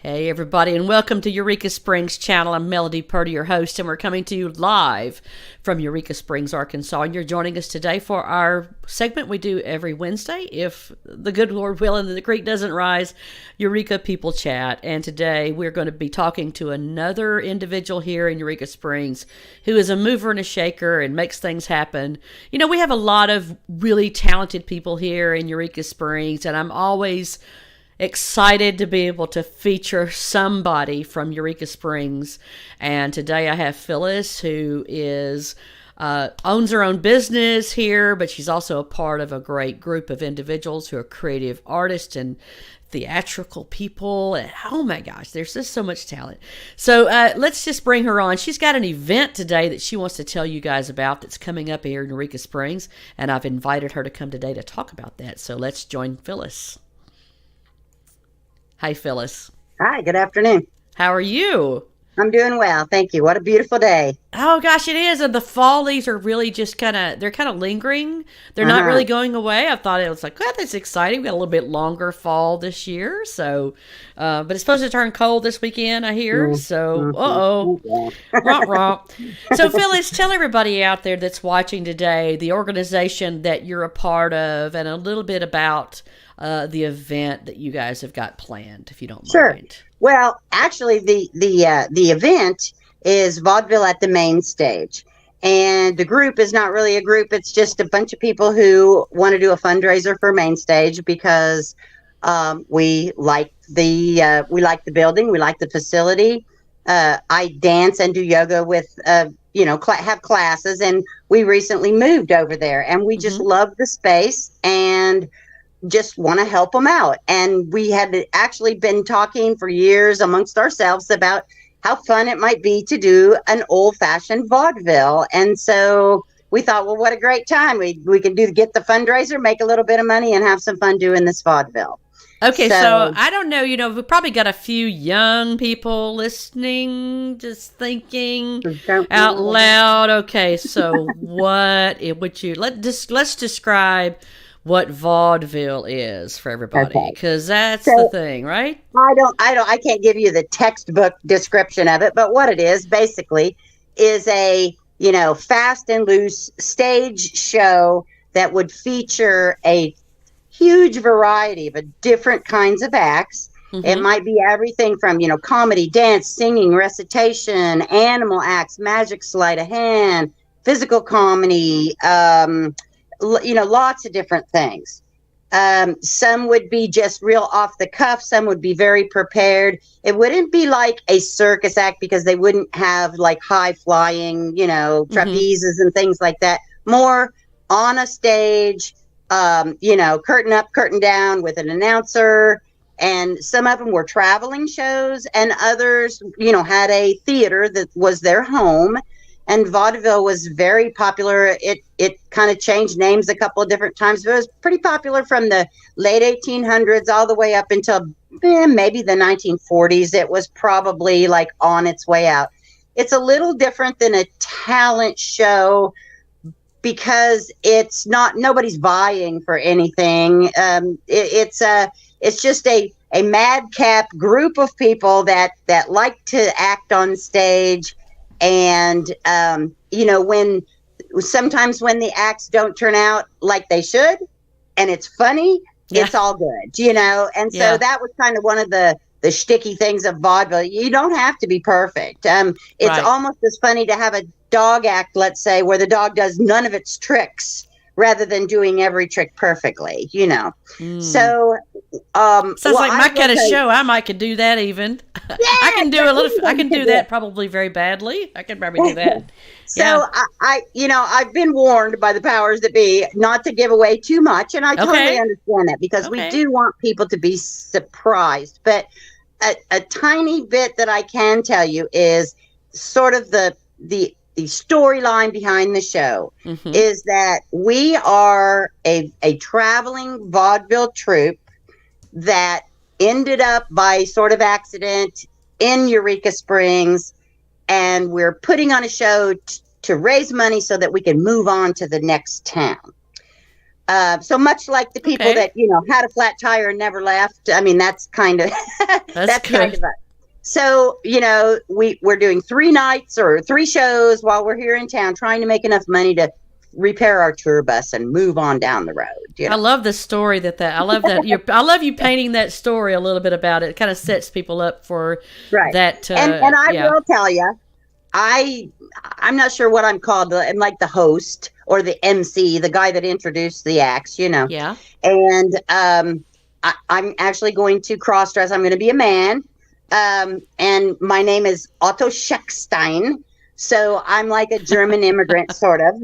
Hey everybody, and welcome to Eureka Springs channel. I'm Melody Purdy, your host, and we're coming to you live from Eureka Springs, Arkansas. And you're joining us today for our segment we do every Wednesday, if the good Lord will and the creek doesn't rise, Eureka People Chat. And today we're going to be talking to another individual here in Eureka Springs who is a mover and a shaker and makes things happen. You know, we have a lot of really talented people here in Eureka Springs, and I'm always excited to be able to feature somebody from Eureka Springs. And today I have Phyllis, who is owns her own business here, but she's also a part of a great group of individuals who are creative artists and theatrical people. And oh my gosh, there's just so much talent. So let's just bring her on. She's got an event today that she wants to tell you guys about that's coming up here in Eureka Springs, and I've invited her to come today to talk about that. So let's join Phyllis. Hi, Phyllis. Hi, good afternoon. How are you? I'm doing well, thank you. What a beautiful day. Oh, gosh, it is. And the fall leaves are really just they're kind of lingering. They're not really going away. I thought it was like, well, that's exciting. We got a little bit longer fall this year. So, but it's supposed to turn cold this weekend, I hear. So, romp. So, Phyllis, tell everybody out there that's watching today the organization that you're a part of and a little bit about the event that you guys have got planned, if you don't mind. Sure. Well, actually, the event is Vaudeville at the Main Stage. And the group is not really a group. It's just a bunch of people who want to do a fundraiser for Main Stage because we like the building. We like the facility. I dance and do yoga with, have classes. And we recently moved over there. And we just love the space and just want to help them out. And we had actually been talking for years amongst ourselves about how fun it might be to do an old-fashioned vaudeville. And so we thought, well, what a great time. We can get the fundraiser, make a little bit of money, and have some fun doing this vaudeville. Okay, so I don't know, we probably got a few young people listening, just thinking out loud. Okay, so let's describe what vaudeville is for everybody, because that's the thing, right? I can't give you the textbook description of it, but what it is basically is a, fast and loose stage show that would feature a huge variety of different kinds of acts. It might be everything from, comedy, dance, singing, recitation, animal acts, magic, sleight of hand, physical comedy, lots of different things. Some would be just real off the cuff. Some would be very prepared. It wouldn't be like a circus act because they wouldn't have like high flying, trapezes and things like that. More on a stage, curtain up, curtain down with an announcer. And some of them were traveling shows, and others, had a theater that was their home. And vaudeville was very popular. It kind of changed names a couple of different times, but it was pretty popular from the late 1800s all the way up until maybe the 1940s. It was probably like on its way out. It's a little different than a talent show because it's not, nobody's vying for anything. It's just a madcap group of people that like to act on stage. And, sometimes when the acts don't turn out like they should and it's funny, it's all good, And so that was kind of one of the shticky things of vaudeville. You don't have to be perfect. It's almost as funny to have a dog act, let's say, where the dog does none of its tricks rather than doing every trick perfectly, So, sounds like my kind of show. I might could do that even. Yeah, I can do I can do that probably very badly. I can probably do that. So I've been warned by the powers that be not to give away too much, and I totally understand that because we do want people to be surprised. But a tiny bit that I can tell you is sort of the storyline behind the show is that we are a traveling vaudeville troupe that ended up by sort of accident in Eureka Springs, and we're putting on a show to raise money so that we can move on to the next town. So much like the people that, had a flat tire and never left. I mean, that's kind of, that's kind of us. So, we're doing 3 nights or 3 shows while we're here in town, trying to make enough money to repair our tour bus and move on down the road. I love the story I love that. I love you painting that story a little bit about it. It kind of sets people up for that. And I will tell you, I'm not sure what I'm called. I'm like the host or the MC, the guy that introduced the acts, Yeah. And I'm actually going to cross dress. I'm going to be a man. And my name is Otto Scheckstein. So I'm like a German immigrant, sort of,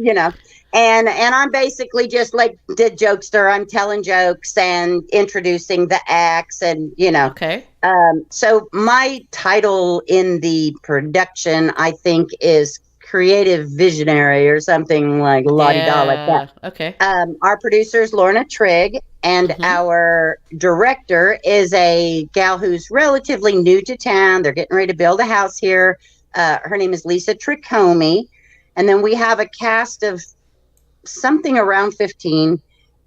And I'm basically just like the jokester. I'm telling jokes and introducing the acts and, Okay. So my title in the production, I think, is creative visionary or something like la-di-da like that. Okay. Our producer is Lorna Trigg, and our director is a gal who's relatively new to town. They're getting ready to build a house here. Her name is Lisa Tricomi. And then we have a cast of something around 15,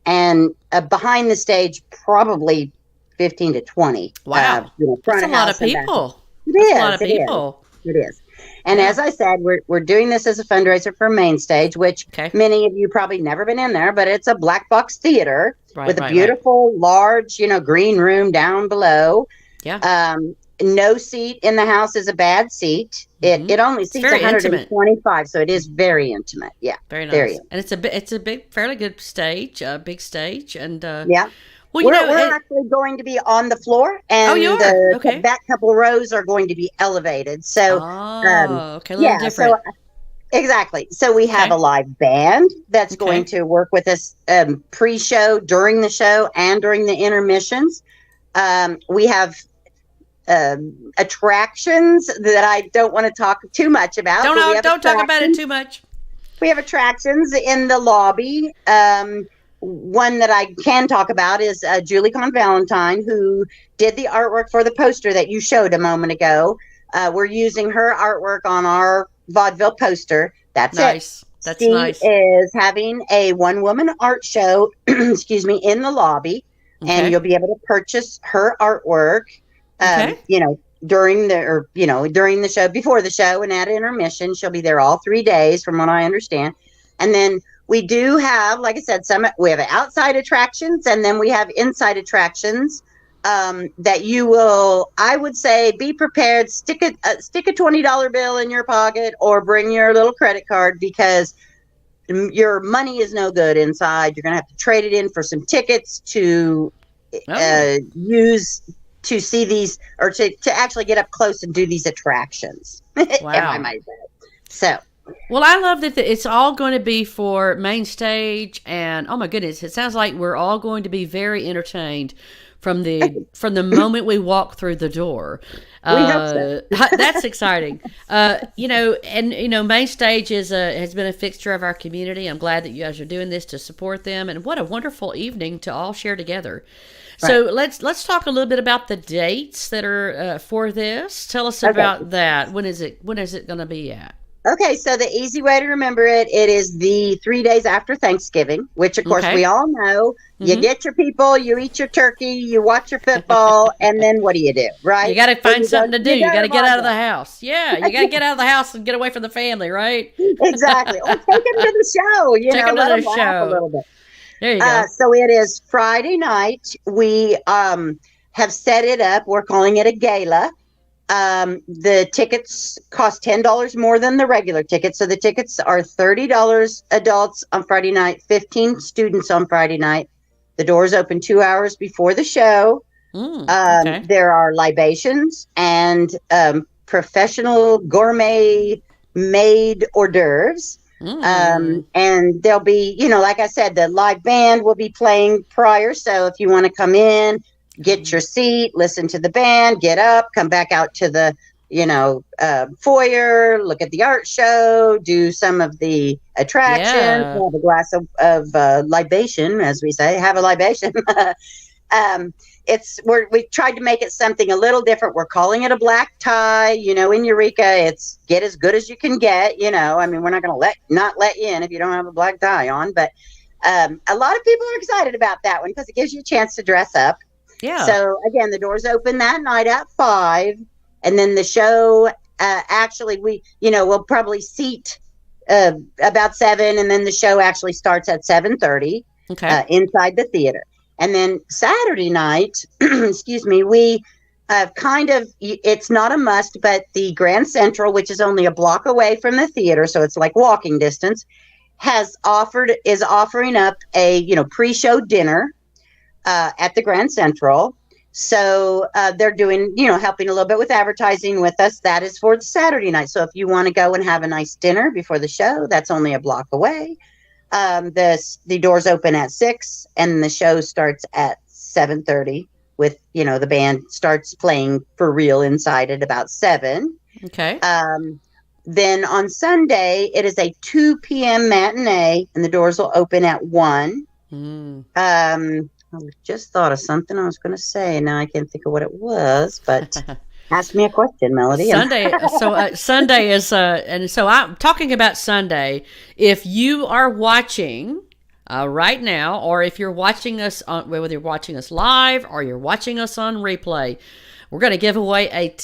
and behind the stage, probably 15 to 20. Wow. That's a lot of people. It is. A lot of people. It is. And as I said, we're doing this as a fundraiser for Main Stage, which many of you probably never been in there, but it's a black box theater with a beautiful, large, green room down below. Yeah. No seat in the house is a bad seat. It only seats 125, so it is very intimate. Yeah, very nice. And it's a big, fairly good stage, big stage, and yeah. Well, we're actually going to be on the floor, and the back couple rows are going to be elevated. So, a little different. So, exactly. So we have a live band that's going to work with us pre-show, during the show, and during the intermissions. We have attractions that I don't want to talk too much about. Don't talk about it too much. We have attractions in the lobby. One that I can talk about is Julie Con Valentine, who did the artwork for the poster that you showed a moment ago. We're using her artwork on our vaudeville poster. That's nice. That's nice. She is having a one-woman art show, in the lobby, and you'll be able to purchase her artwork. During the show, before the show, and at intermission. She'll be there all 3 days, from what I understand. And then we do have, like I said, we have outside attractions, and then we have inside attractions that you will, I would say, be prepared. Stick a $20 bill in your pocket, or bring your little credit card, because your money is no good inside. You're going to have to trade it in for some tickets to use to see these, or to actually get up close and do these attractions. Wow. If I might say. So. Well, I love that it's all going to be for Main Stage, and oh my goodness, it sounds like we're all going to be very entertained from the moment we walk through the door. We hope so. That's exciting. Main Stage has been a fixture of our community. I'm glad that you guys are doing this to support them, and what a wonderful evening to all share together. So let's talk a little bit about the dates that are for this. Tell us about that. When is it going to be at? Okay, so the easy way to remember it is the 3 days after Thanksgiving, which, of course, we all know. You get your people, you eat your turkey, you watch your football, and then what do you do, right? You got to find something to do. You got to get out of the house. Yeah, you got to get out of the house and get away from the family, right? Exactly. Or take them to the show, Take them to the show. Laugh a little bit. There you go. So it is Friday night. We have set it up. We're calling it a gala. The tickets cost $10 more than the regular tickets. So the tickets are $30 adults on Friday night, 15 students on Friday night. The doors open 2 hours before the show. There are libations and professional gourmet made hors d'oeuvres. And there'll be, like I said, the live band will be playing prior. So if you want to come in, get your seat, listen to the band, get up, come back out to the, foyer, look at the art show, do some of the attractions, have a glass of libation, as we say, have a libation. We tried to make it something a little different. We're calling it a black tie. In Eureka, it's get as good as you can get. We're not going to not let you in if you don't have a black tie on, but a lot of people are excited about that one because it gives you a chance to dress up. Yeah. So again, the doors open that night at 5, and then the show. Actually, we'll probably seat about 7, and then the show actually starts at 7:30. Okay. Inside the theater, and then Saturday night, excuse me, we it's not a must, but the Grand Central, which is only a block away from the theater, so it's like walking distance, is offering up a pre-show dinner at the Grand Central. So they're doing, helping a little bit with advertising with us. That is for Saturday night. So if you want to go and have a nice dinner before the show, that's only a block away. The doors open at 6, and the show starts at 7:30. With the band starts playing for real inside at about 7. Okay. Then on Sunday it is a 2 p.m. matinee, and the doors will open at 1. I just thought of something I was going to say. Now I can't think of what it was, but ask me a question, Melody. Sunday. Sunday is, and so I'm talking about Sunday. If you are watching right now, or if you're watching us on, whether you're watching us live or you're watching us on replay, we're going to give away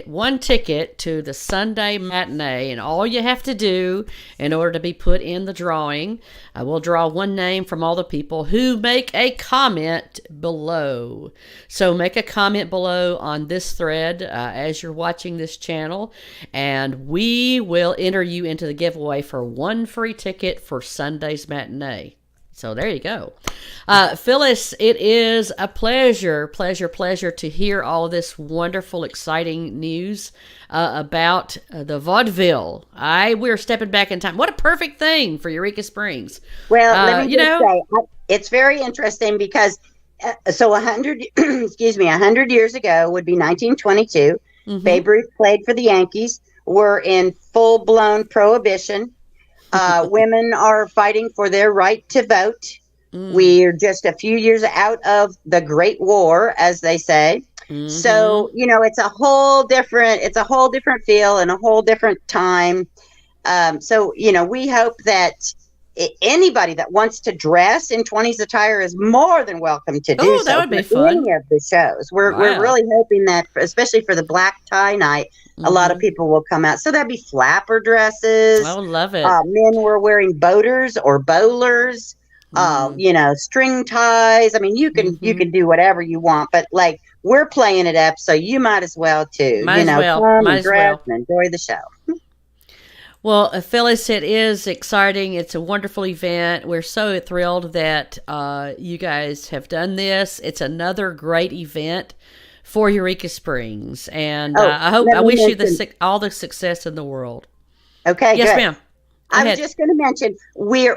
one ticket to the Sunday matinee, and all you have to do in order to be put in the drawing, we'll draw one name from all the people who make a comment below. So make a comment below on this thread as you're watching this channel, and we will enter you into the giveaway for one free ticket for Sunday's matinee. So there you go. Phyllis, it is a pleasure to hear all this wonderful, exciting news about the vaudeville. We're stepping back in time. What a perfect thing for Eureka Springs. Well, let me just say, it's very interesting because, 100 100 years ago would be 1922. Mm-hmm. Babe Ruth played for the Yankees. We're in full-blown prohibition. Women are fighting for their right to vote. We're just a few years out of the Great War, as they say. Mm-hmm. So, it's a whole different feel and a whole different time. So, we hope that anybody that wants to dress in 20s attire is more than welcome to do so. That would be fun. Any of the shows. We're really hoping that, especially for the black tie night, a lot of people will come out. So that'd be flapper dresses. Oh, love it. Men were wearing boaters or bowlers, string ties. I mean, you can do whatever you want, but like we're playing it up, so you might as well too. Come and dress and enjoy the show. Well, Phyllis, it is exciting. It's a wonderful event. We're so thrilled that you guys have done this. It's another great event for Eureka Springs, and I wish you all the success in the world. Okay, yes, good. Ma'am. I was just going to mention we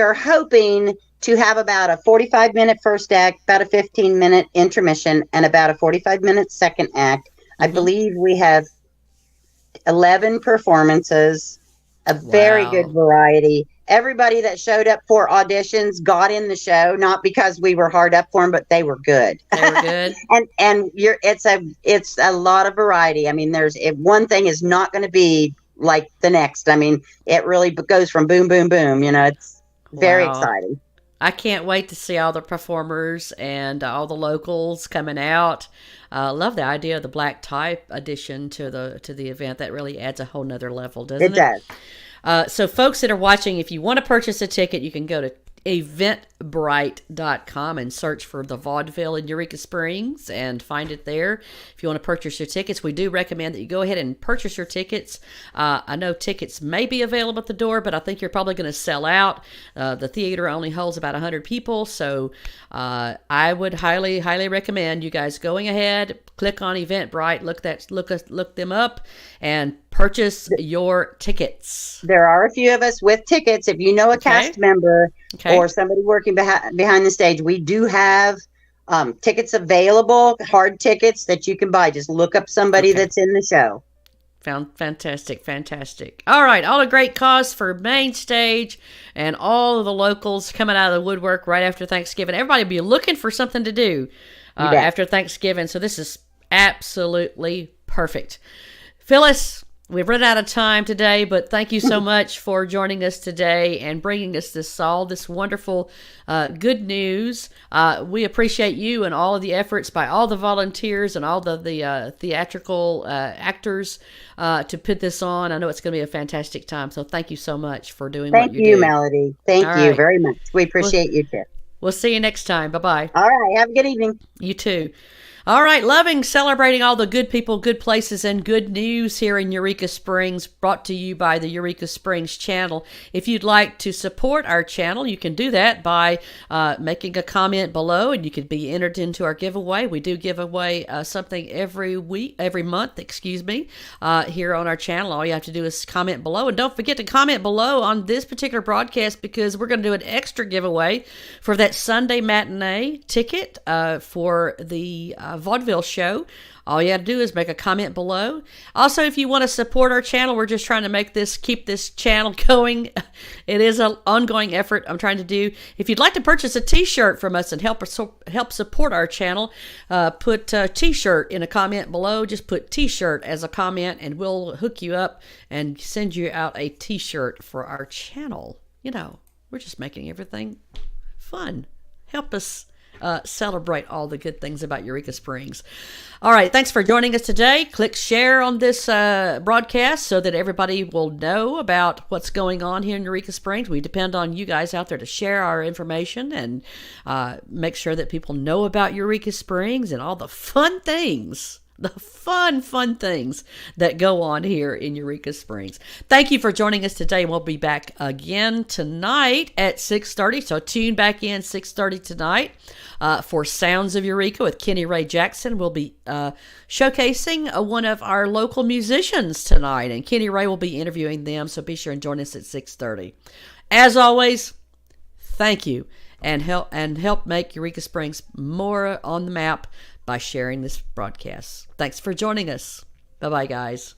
are hoping to have about a 45-minute first act, about a 15-minute intermission, and about a 45-minute second act. I believe we have 11 performances, a very good variety. Everybody that showed up for auditions got in the show, not because we were hard up for them, but they were good. They were good. and it's a lot of variety. I mean, one thing is not going to be like the next. I mean, it really goes from boom, boom, boom. It's very exciting. I can't wait to see all the performers and all the locals coming out. Love the idea of the black tie addition to the event. That really adds a whole nother level, doesn't it? It does. So folks that are watching, if you want to purchase a ticket, you can go to eventbrite.com and search for the Vaudeville in Eureka Springs and find it there. If you want to purchase your tickets, we do recommend that you go ahead and purchase your tickets. I know tickets may be available at the door, but I think you're probably going to sell out. The theater only holds about 100 people, so I would highly recommend you guys going ahead, click on Eventbrite, look them up, and purchase your tickets. There are a few of us with tickets. If you know a cast member or somebody working behind the stage, we do have tickets available, hard tickets that you can buy. Just look up somebody that's in the show. Fantastic. All right, all a great cause for Main Stage and all of the locals coming out of the woodwork right after Thanksgiving. Everybody will be looking for something to do after Thanksgiving, so this is absolutely perfect. Phyllis, we've run out of time today, but thank you so much for joining us today and bringing us this wonderful good news. We appreciate you and all of the efforts by all the volunteers and all the theatrical actors to put this on. I know it's going to be a fantastic time, so thank you so much for doing what you do. Thank you, Melody. Thank you very much. We appreciate you too. We'll see you next time. Bye-bye. All right. Have a good evening. You too. All right, celebrating all the good people, good places, and good news here in Eureka Springs, brought to you by the Eureka Springs channel. If you'd like to support our channel, you can do that by making a comment below, and you could be entered into our giveaway. We do give away something every month, here on our channel. All you have to do is comment below, and don't forget to comment below on this particular broadcast, because we're going to do an extra giveaway for that Sunday matinee ticket for the vaudeville show. All you have to do is make a comment below. Also, if you want to support our channel, we're just trying to keep this channel going. It is an ongoing effort I'm trying to do. If you'd like to purchase a t-shirt from us and help support our channel, put t-shirt in a comment below. Just put t-shirt as a comment, and we'll hook you up and send you out a t-shirt for our channel. We're just making everything fun. Help us celebrate all the good things about Eureka Springs. All right, thanks for joining us today. Click share on this broadcast so that everybody will know about what's going on here in Eureka Springs. We depend on you guys out there to share our information and make sure that people know about Eureka Springs and all the fun things. The fun things that go on here in Eureka Springs. Thank you for joining us today. We'll be back again tonight at 6:30. So tune back in 6:30 tonight for Sounds of Eureka with Kenny Ray Jackson. We'll be showcasing one of our local musicians tonight, and Kenny Ray will be interviewing them. So be sure and join us at 6:30. As always, thank you, and help make Eureka Springs more on the map by sharing this broadcast. Thanks for joining us. Bye-bye, guys.